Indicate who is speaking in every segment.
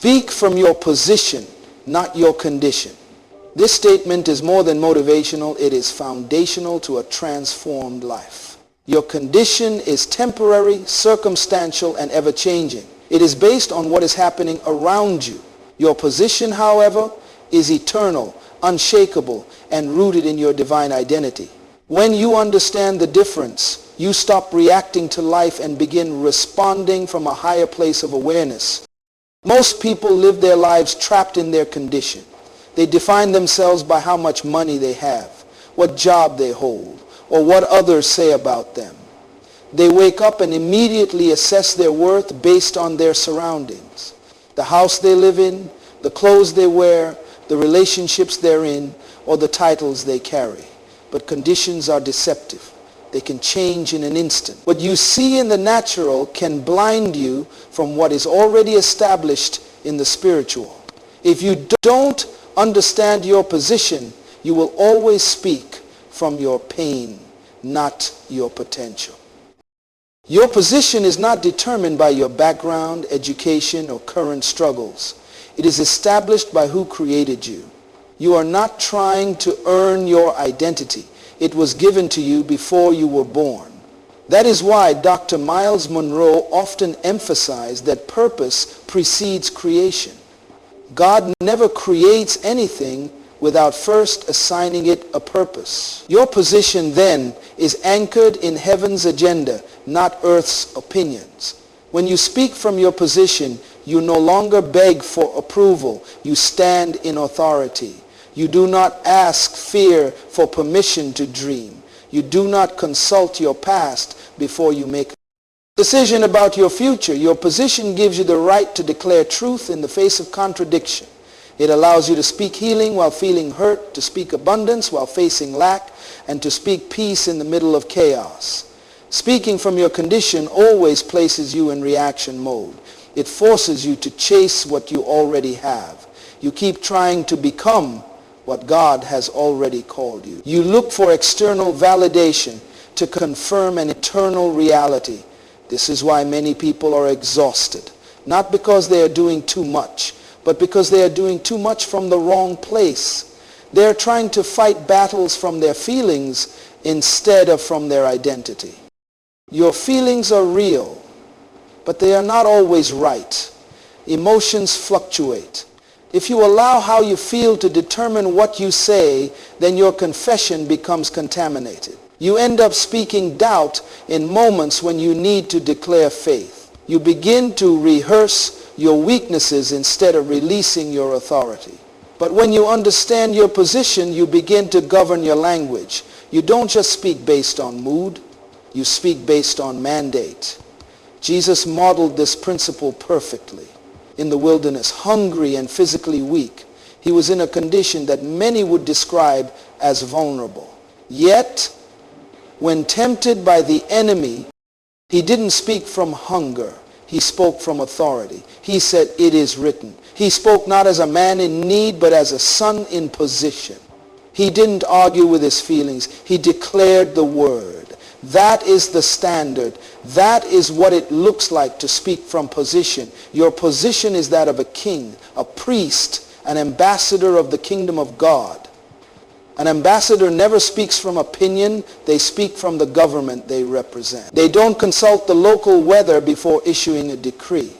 Speaker 1: Speak from your position, not your condition. This statement is more than motivational, it is foundational to a transformed life. Your condition is temporary, circumstantial, and ever-changing. It is based on what is happening around you. Your position, however, is eternal, unshakable, and rooted in your divine identity. When you understand the difference, you stop reacting to life and begin responding from a higher place of awareness. Most people live their lives trapped in their condition. They define themselves by how much money they have, what job they hold, or what others say about them. They wake up and immediately assess their worth based on their surroundings. The house they live in, the clothes they wear, the relationships they're in, or the titles they carry. But conditions are deceptive. They can change in an instant. What you see in the natural can blind you from what is already established in the spiritual. If you don't understand your position, you will always speak from your pain, not your potential. Your position is not determined by your background, education, or current struggles. It is established by who created you. You are not trying to earn your identity. It was given to you before you were born. That is why Dr. Myles Munroe often emphasized that purpose precedes creation. God never creates anything without first assigning it a purpose. Your position then is anchored in heaven's agenda, not earth's opinions. When you speak from your position, you no longer beg for approval. You stand in authority. You do not ask fear for permission to dream. You do not consult your past before you make a decision about your future. Your position gives you the right to declare truth in the face of contradiction. It allows you to speak healing while feeling hurt, to speak abundance while facing lack, and to speak peace in the middle of chaos. Speaking from your condition always places you in reaction mode. It forces you to chase what you already have. You keep trying to become what God has already called you. You look for external validation to confirm an eternal reality. This is why many people are exhausted, not because they are doing too much, but because they are doing too much from the wrong place. They are trying to fight battles from their feelings instead of from their identity. Your feelings are real, but they are not always right. Emotions fluctuate. If you allow how you feel to determine what you say, then your confession becomes contaminated. You end up speaking doubt in moments when you need to declare faith. You begin to rehearse your weaknesses instead of releasing your authority. But when you understand your position, you begin to govern your language. You don't just speak based on mood, you speak based on mandate. Jesus modeled this principle perfectly. In the wilderness, hungry and physically weak, he was in a condition that many would describe as vulnerable. Yet, when tempted by the enemy, he didn't speak from hunger. He spoke from authority. He said, "It is written." He spoke not as a man in need, but as a son in position. He didn't argue with his feelings. He declared the word. That is the standard. That is what it looks like to speak from position. Your position is that of a king, a priest, an ambassador of the kingdom of God. An ambassador never speaks from opinion. They speak from the government they represent. They don't consult the local weather before issuing a decree.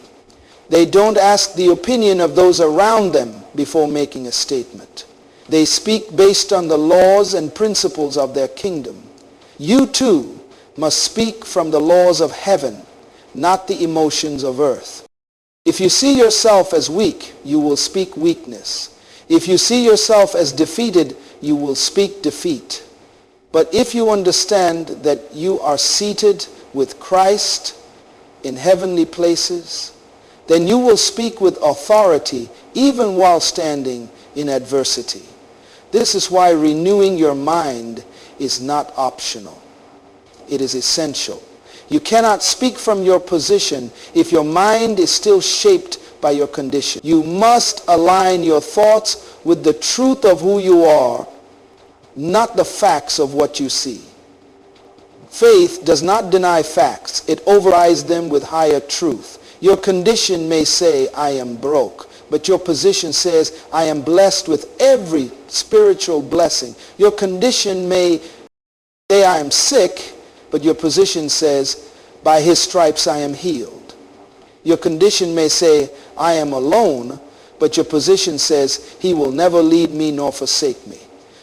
Speaker 1: They don't ask the opinion of those around them before making a statement. They speak based on the laws and principles of their kingdom. You too must speak from the laws of heaven, not the emotions of earth. If you see yourself as weak, you will speak weakness. If you see yourself as defeated, you will speak defeat. But if you understand that you are seated with Christ in heavenly places, then you will speak with authority even while standing in adversity. This is why renewing your mind is not optional. It is essential. You cannot speak from your position if your mind is still shaped by your condition. You must align your thoughts with the truth of who you are, not the facts of what you see. Faith does not deny facts. It overrides them with higher truth. Your condition may say, "I am broke." but your position says, I am blessed with every spiritual blessing. Your condition may say, I am sick, but your position says, by his stripes I am healed. Your condition may say, I am alone, but your position says, he will never leave me nor forsake me.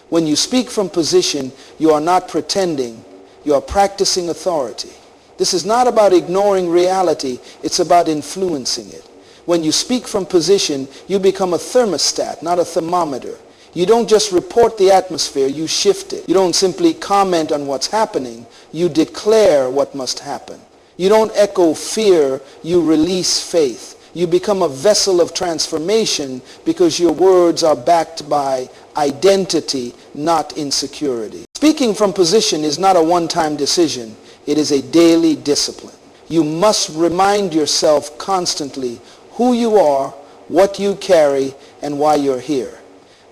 Speaker 1: When you speak from position, you are not pretending, you are practicing authority. This is not about ignoring reality, it's about influencing it. When you speak from position, you become a thermostat, not a thermometer. You don't just report the atmosphere, you shift it. You don't simply comment on what's happening, you declare what must happen. You don't echo fear, you release faith. You become a vessel of transformation because your words are backed by identity, not insecurity. Speaking from position is not a one-time decision. It is a daily discipline. You must remind yourself constantly who you are, what you carry, and why you're here.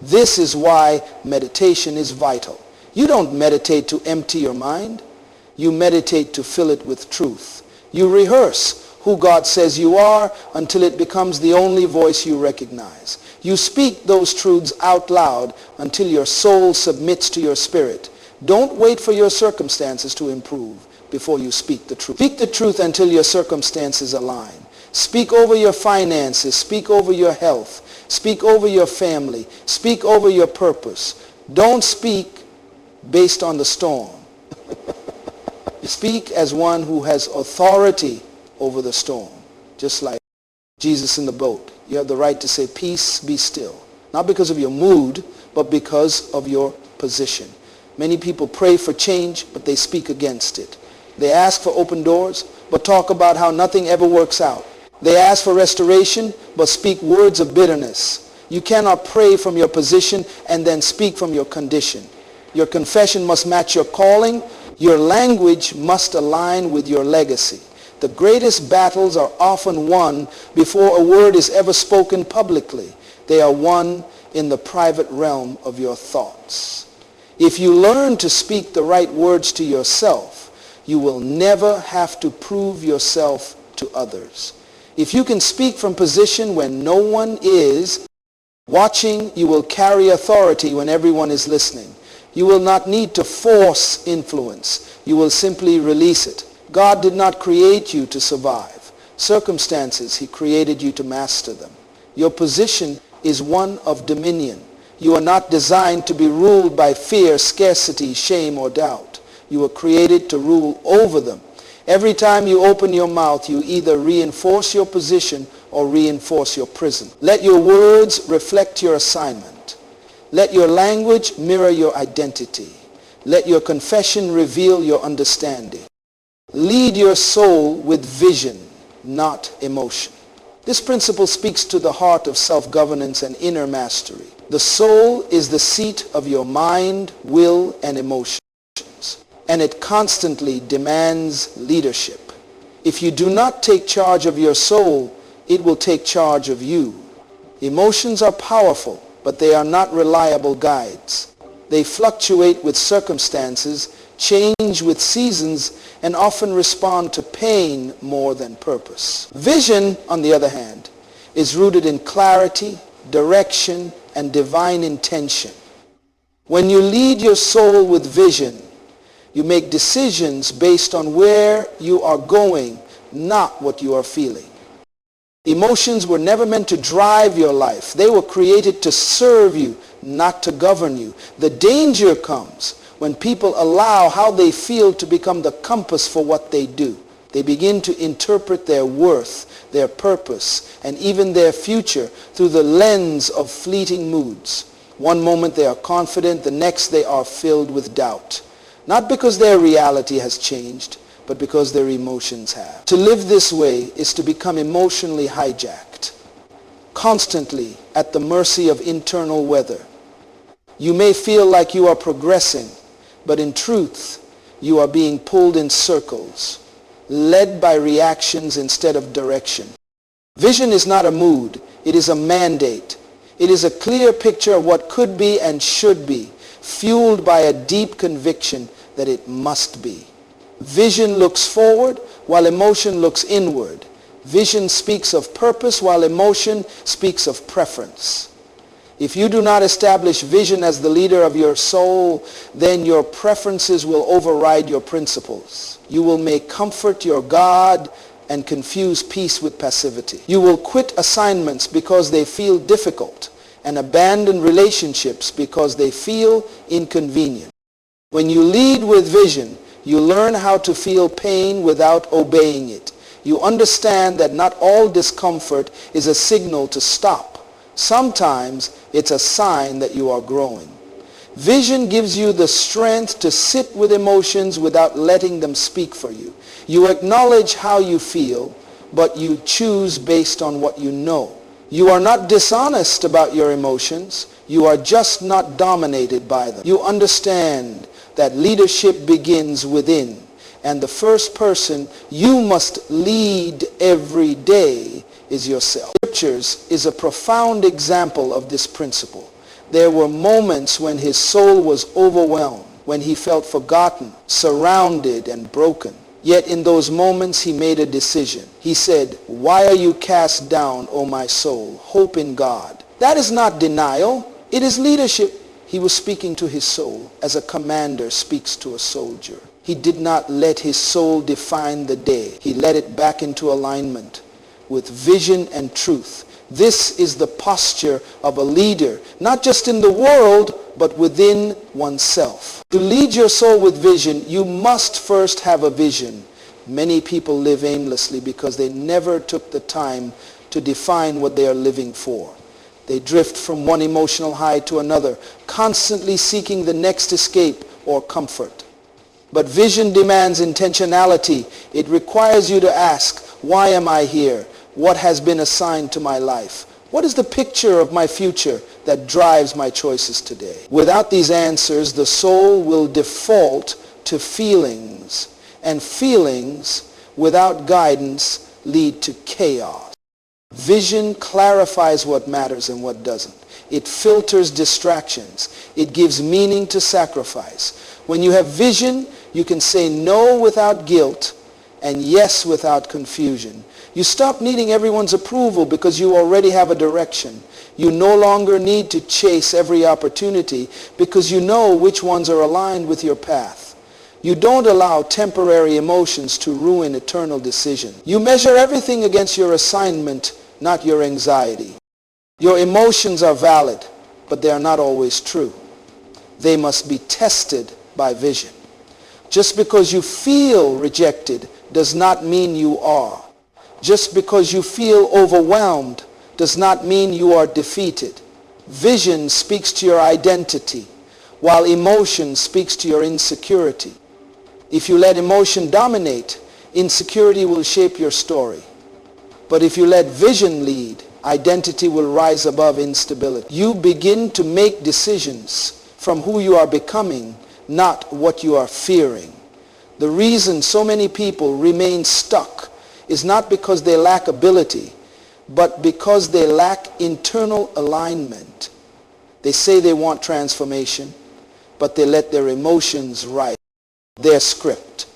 Speaker 1: This is why meditation is vital. You don't meditate to empty your mind. You meditate to fill it with truth. You rehearse who God says you are until it becomes the only voice you recognize. You speak those truths out loud until your soul submits to your spirit. Don't wait for your circumstances to improve before you speak the truth. Speak the truth until your circumstances align. Speak over your finances. Speak over your health. Speak over your family. Speak over your purpose. Don't speak based on the storm. Speak as one who has authority over the storm, just like Jesus in the boat. You have the right to say, peace, be still. Not because of your mood, but because of your position. Many people pray for change, but they speak against it. They ask for open doors, but talk about how nothing ever works out. They ask for restoration, but speak words of bitterness. You cannot pray from your position and then speak from your condition. Your confession must match your calling. Your language must align with your legacy. The greatest battles are often won before a word is ever spoken publicly. They are won in the private realm of your thoughts. If you learn to speak the right words to yourself, you will never have to prove yourself to others. If you can speak from position when no one is watching, you will carry authority when everyone is listening. You will not need to force influence. You will simply release it. God did not create you to survive circumstances. He created you to master them. Your position is one of dominion. You are not designed to be ruled by fear, scarcity, shame, or doubt. You were created to rule over them. Every time you open your mouth, you either reinforce your position or reinforce your prison. Let your words reflect your assignment. Let your language mirror your identity. Let your confession reveal your understanding. Lead your soul with vision, not emotion. This principle speaks to the heart of self-governance and inner mastery. The soul is the seat of your mind, will, and emotions, and it constantly demands leadership. If you do not take charge of your soul, it will take charge of you. Emotions are powerful, but they are not reliable guides. They fluctuate with circumstances, change with seasons, and often respond to pain more than purpose. Vision, on the other hand, is rooted in clarity, direction, and divine intention. When you lead your soul with vision, you make decisions based on where you are going, not what you are feeling. Emotions were never meant to drive your life. They were created to serve you, not to govern you. The danger comes when people allow how they feel to become the compass for what they do. They begin to interpret their worth, their purpose, and even their future through the lens of fleeting moods. One moment they are confident, the next they are filled with doubt. Not because their reality has changed, but because their emotions have. To live this way is to become emotionally hijacked, constantly at the mercy of internal weather. You may feel like you are progressing, but in truth, you are being pulled in circles, led by reactions instead of direction. Vision is not a mood, it is a mandate. It is a clear picture of what could be and should be, fueled by a deep conviction that it must be. Vision looks forward while emotion looks inward. Vision speaks of purpose while emotion speaks of preference. If you do not establish vision as the leader of your soul, then your preferences will override your principles. You will make comfort your God and confuse peace with passivity. You will quit assignments because they feel difficult and abandon relationships because they feel inconvenient. When you lead with vision, you learn how to feel pain without obeying it. You understand that not all discomfort is a signal to stop. Sometimes it's a sign that you are growing. Vision gives you the strength to sit with emotions without letting them speak for you. You acknowledge how you feel, but you choose based on what you know. You are not dishonest about your emotions. You are just not dominated by them. You understand that leadership begins within, and the first person you must lead every day is yourself. Scriptures is a profound example of this principle. There were moments when his soul was overwhelmed, when he felt forgotten, surrounded, and broken. Yet in those moments he made a decision. He said, "Why are you cast down, O my soul? Hope in God." That is not denial. It is leadership. He was speaking to his soul as a commander speaks to a soldier. He did not let his soul define the day. He led it back into alignment with vision and truth. This is the posture of a leader, not just in the world, but within oneself. To lead your soul with vision, you must first have a vision. Many people live aimlessly because they never took the time to define what they are living for. They drift from one emotional high to another, constantly seeking the next escape or comfort. But vision demands intentionality. It requires you to ask, why am I here? What has been assigned to my life? What is the picture of my future that drives my choices today? Without these answers, the soul will default to feelings, and feelings without guidance lead to chaos. Vision clarifies what matters and what doesn't. It filters distractions. It gives meaning to sacrifice. When you have vision, you can say no without guilt and yes without confusion. You stop needing everyone's approval because you already have a direction. You no longer need to chase every opportunity because you know which ones are aligned with your path. You don't allow temporary emotions to ruin eternal decisions. You measure everything against your assignment, not your anxiety. Your emotions are valid, but they are not always true. They must be tested by vision. Just because you feel rejected does not mean you are. Just because you feel overwhelmed does not mean you are defeated. Vision speaks to your identity, while emotion speaks to your insecurity. If you let emotion dominate, insecurity will shape your story. But if you let vision lead, identity will rise above instability. You begin to make decisions from who you are becoming, not what you are fearing. The reason so many people remain stuck is not because they lack ability, but because they lack internal alignment. They say they want transformation, but they let their emotions write their script.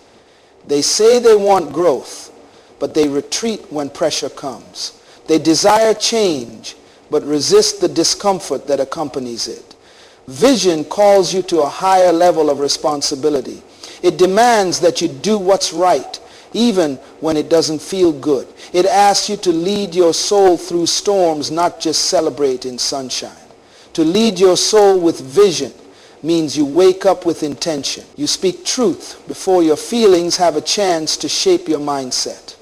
Speaker 1: They say they want growth, but they retreat when pressure comes. They desire change, but resist the discomfort that accompanies it. Vision calls you to a higher level of responsibility. It demands that you do what's right, even when it doesn't feel good. It asks you to lead your soul through storms, not just celebrate in sunshine. To lead your soul with vision means you wake up with intention. You speak truth before your feelings have a chance to shape your mindset.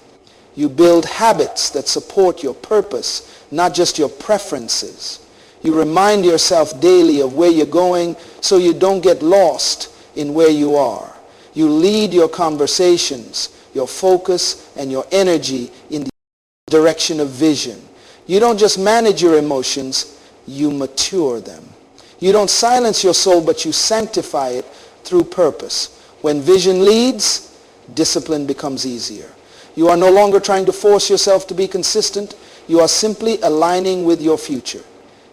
Speaker 1: You build habits that support your purpose, not just your preferences. You remind yourself daily of where you're going so you don't get lost in where you are. You lead your conversations, your focus, and your energy in the direction of vision. You don't just manage your emotions, you mature them. You don't silence your soul, but you sanctify it through purpose. When vision leads, discipline becomes easier. You are no longer trying to force yourself to be consistent. You are simply aligning with your future.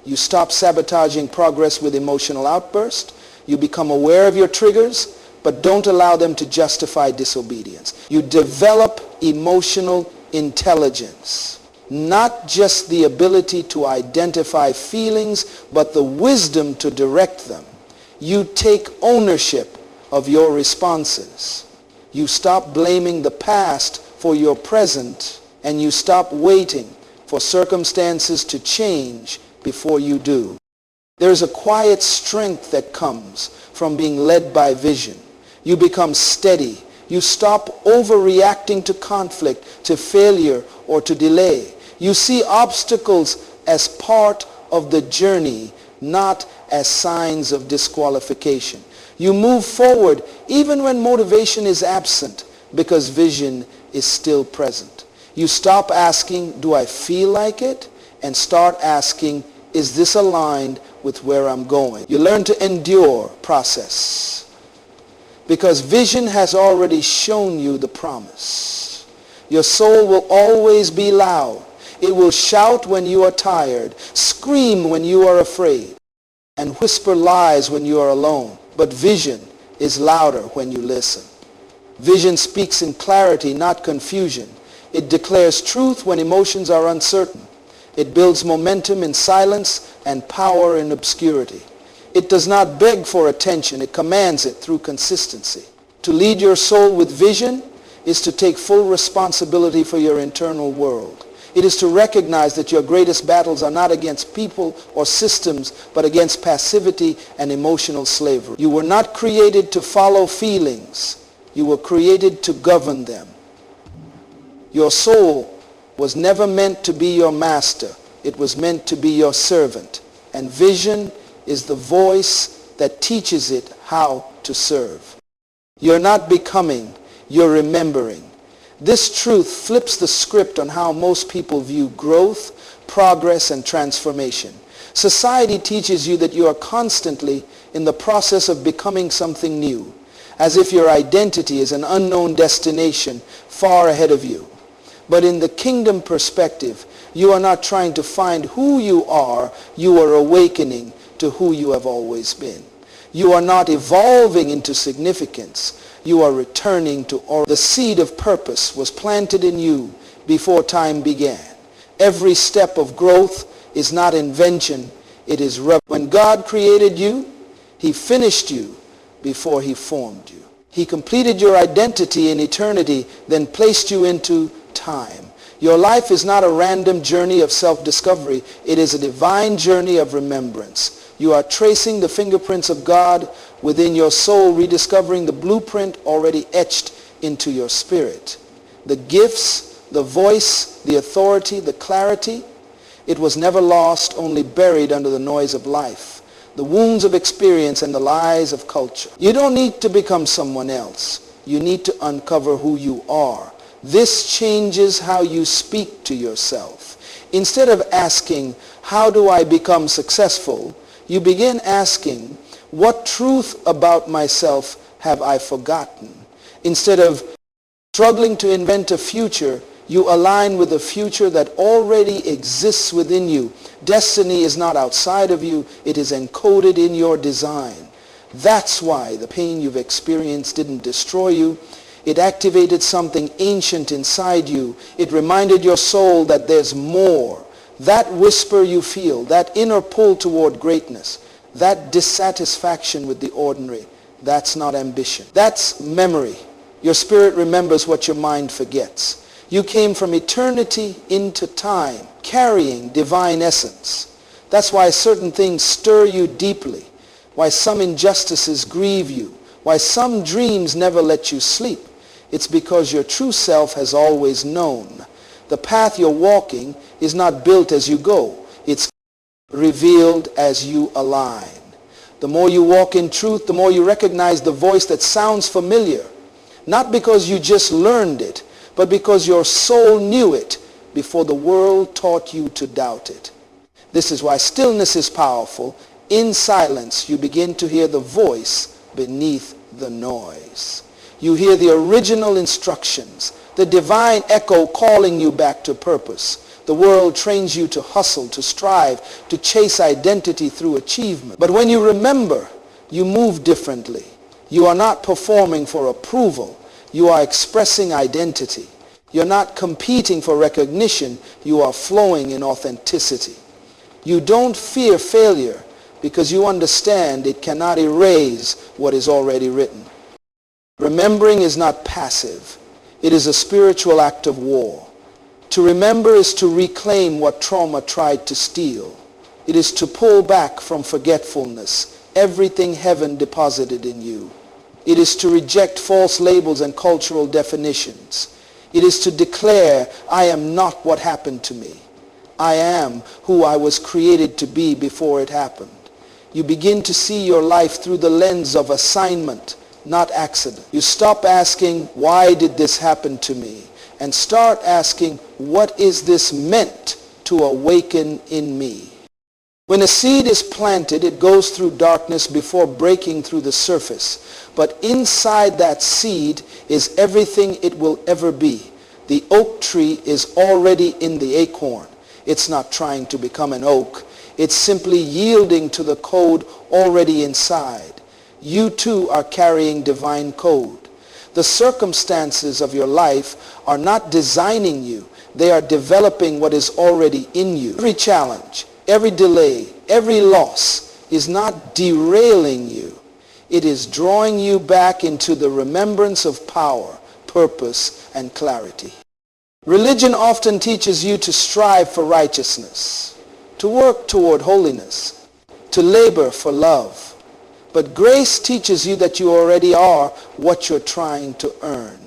Speaker 1: You stop sabotaging progress with emotional outbursts. You become aware of your triggers, but don't allow them to justify disobedience. You develop emotional intelligence. Not just the ability to identify feelings, but the wisdom to direct them. You take ownership of your responses. You stop blaming the past for your present, and you stop waiting for circumstances to change before you do. There's a quiet strength that comes from being led by vision. You become steady. You stop overreacting to conflict, to failure, or to delay. You see obstacles as part of the journey, not as signs of disqualification. You move forward even when motivation is absent, because vision is still present. You stop asking, do I feel like it? And start asking, is this aligned with where I'm going? You learn to endure process, because vision has already shown you the promise. Your soul will always be loud. It will shout when you are tired, scream when you are afraid, and whisper lies when you are alone. But vision is louder when you listen. Vision speaks in clarity, not confusion. It declares truth when emotions are uncertain. It builds momentum in silence and power in obscurity. It does not beg for attention. It commands it through consistency. To lead your soul with vision is to take full responsibility for your internal world. It is to recognize that your greatest battles are not against people or systems, but against passivity and emotional slavery. You were not created to follow feelings. You were created to govern them. Your soul was never meant to be your master. It was meant to be your servant. And vision is the voice that teaches it how to serve. You're not becoming, you're remembering. This truth flips the script on how most people view growth, progress, and transformation. Society teaches you that you are constantly in the process of becoming something new, as if your identity is an unknown destination far ahead of you. But in the kingdom perspective, you are not trying to find who you are awakening to who you have always been. You are not evolving into significance. You are returning to origin. The seed of purpose was planted in you before time began. Every step of growth is not invention, it is revelation. When God created you, he finished you before he formed you. He completed your identity in eternity, then placed you into time. Your life is not a random journey of self-discovery. It is a divine journey of remembrance. You are tracing the fingerprints of God within your soul, rediscovering the blueprint already etched into your spirit. The gifts, the voice, the authority, the clarity, it was never lost, only buried under the noise of life, the wounds of experience and the lies of culture. You don't need to become someone else. You need to uncover who you are. This changes how you speak to yourself. Instead of asking, how do I become successful? You begin asking, what truth about myself have I forgotten? Instead of struggling to invent a future, you align with a future that already exists within you. Destiny is not outside of you. It is encoded in your design. That's why the pain you've experienced didn't destroy you. It activated something ancient inside you. It reminded your soul that there's more. That whisper you feel, that inner pull toward greatness, that dissatisfaction with the ordinary, that's not ambition. That's memory. Your spirit remembers what your mind forgets. You came from eternity into time, carrying divine essence. That's why certain things stir you deeply, why some injustices grieve you, why some dreams never let you sleep. It's because your true self has always known. The path you're walking is not built as you go. It's revealed as you align. The more you walk in truth, the more you recognize the voice that sounds familiar. Not because you just learned it, but because your soul knew it before the world taught you to doubt it. This is why stillness is powerful. In silence, you begin to hear the voice beneath the noise. You hear the original instructions, the divine echo calling you back to purpose. The world trains you to hustle, to strive, to chase identity through achievement. But when you remember, you move differently. You are not performing for approval. You are expressing identity. You're not competing for recognition. You are flowing in authenticity. You don't fear failure because you understand it cannot erase what is already written. Remembering is not passive. It is a spiritual act of war. To remember is to reclaim what trauma tried to steal. It is to pull back from forgetfulness everything heaven deposited in you. It is to reject false labels and cultural definitions. It is to declare, I am not what happened to me. I am who I was created to be before it happened. You begin to see your life through the lens of assignment, not accident. You stop asking, why did this happen to me? And start asking, what is this meant to awaken in me? When a seed is planted, it goes through darkness before breaking through the surface. But inside that seed is everything it will ever be. The oak tree is already in the acorn. It's not trying to become an oak. It's simply yielding to the code already inside. You too are carrying divine code. The circumstances of your life are not designing you. They are developing what is already in you. Every challenge, every delay, every loss is not derailing you. It is drawing you back into the remembrance of power, purpose, and clarity. Religion often teaches you to strive for righteousness, to work toward holiness, to labor for love. But grace teaches you that you already are what you're trying to earn.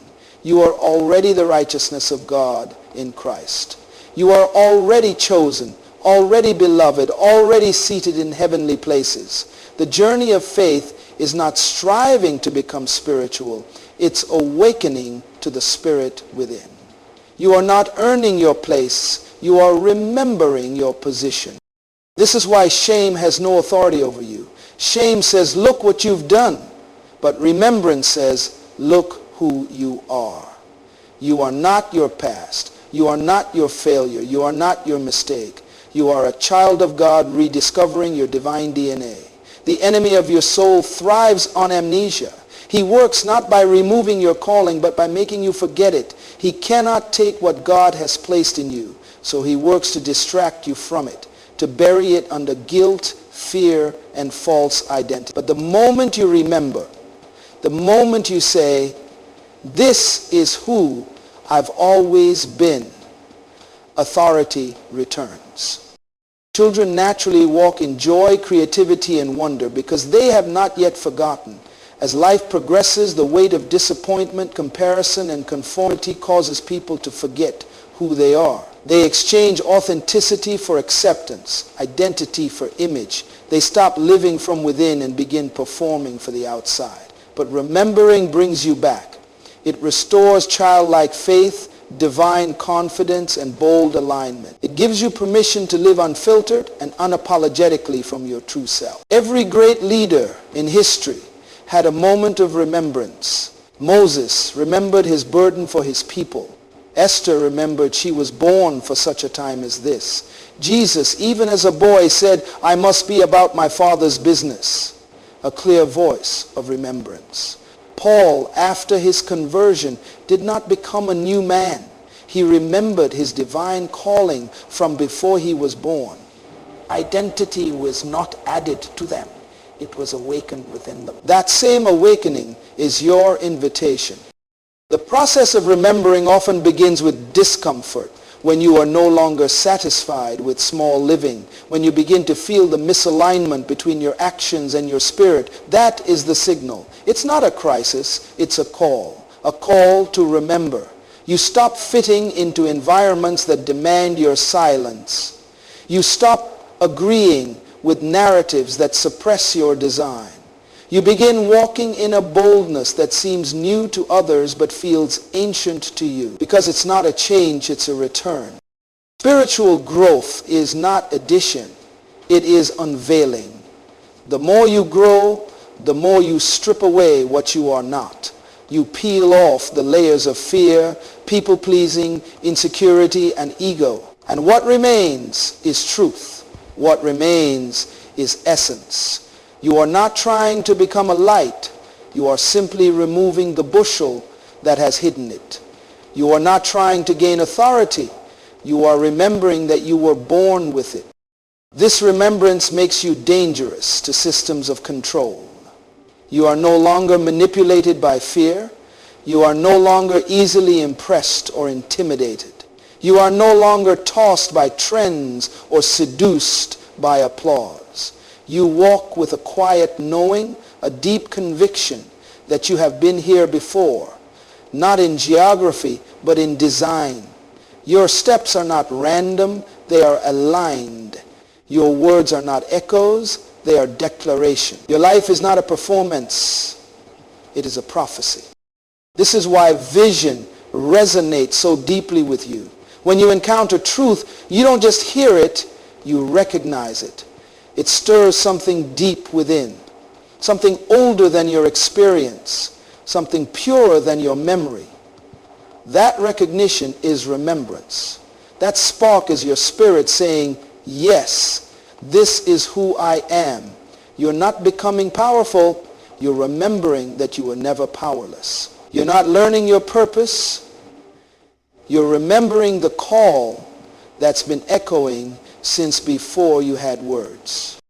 Speaker 1: You are already the righteousness of God in Christ. You are already chosen, already beloved, already seated in heavenly places. The journey of faith is not striving to become spiritual. It's awakening to the spirit within. You are not earning your place. You are remembering your position. This is why shame has no authority over you. Shame says, look what you've done. But remembrance says, look who you are. You are not your past. You are not your failure. You are not your mistake. You are a child of God rediscovering your divine DNA. The enemy of your soul thrives on amnesia. He works not by removing your calling, but by making you forget it. He cannot take what God has placed in you, so he works to distract you from it, to bury it under guilt, fear, and false identity. But the moment you remember, the moment you say, this is who I've always been, authority returns. Children naturally walk in joy, creativity, and wonder because they have not yet forgotten. As life progresses, the weight of disappointment, comparison, and conformity causes people to forget who they are. They exchange authenticity for acceptance, identity for image. They stop living from within and begin performing for the outside. But remembering brings you back. It restores childlike faith, divine confidence, and bold alignment. It gives you permission to live unfiltered and unapologetically from your true self. Every great leader in history had a moment of remembrance. Moses remembered his burden for his people. Esther remembered she was born for such a time as this. Jesus, even as a boy, said, I must be about my Father's business. A clear voice of remembrance. Paul, after his conversion, did not become a new man. He remembered his divine calling from before he was born. Identity was not added to them. It was awakened within them. That same awakening is your invitation. The process of remembering often begins with discomfort, when you are no longer satisfied with small living, when you begin to feel the misalignment between your actions and your spirit. That is the signal. It's not a crisis, it's a call to remember. You stop fitting into environments that demand your silence. You stop agreeing with narratives that suppress your design. You begin walking in a boldness that seems new to others but feels ancient to you, because it's not a change, it's a return. Spiritual growth is not addition, it is unveiling. The more you grow, the more you strip away what you are not. You peel off the layers of fear, people-pleasing, insecurity, and ego. And what remains is truth. What remains is essence. You are not trying to become a light. You are simply removing the bushel that has hidden it. You are not trying to gain authority. You are remembering that you were born with it. This remembrance makes you dangerous to systems of control. You are no longer manipulated by fear. You are no longer easily impressed or intimidated. You are no longer tossed by trends or seduced by applause. You walk with a quiet knowing, a deep conviction that you have been here before, not in geography, but in design. Your steps are not random, they are aligned. Your words are not echoes, they are declaration. Your life is not a performance, it is a prophecy. This is why vision resonates so deeply with you. When you encounter truth, you don't just hear it, you recognize it. It stirs something deep within, something older than your experience, something purer than your memory. That recognition is remembrance. That spark is your spirit saying, yes, this is who I am. You're not becoming powerful. You're remembering that you were never powerless. You're not learning your purpose. You're remembering the call that's been echoing since before you had words.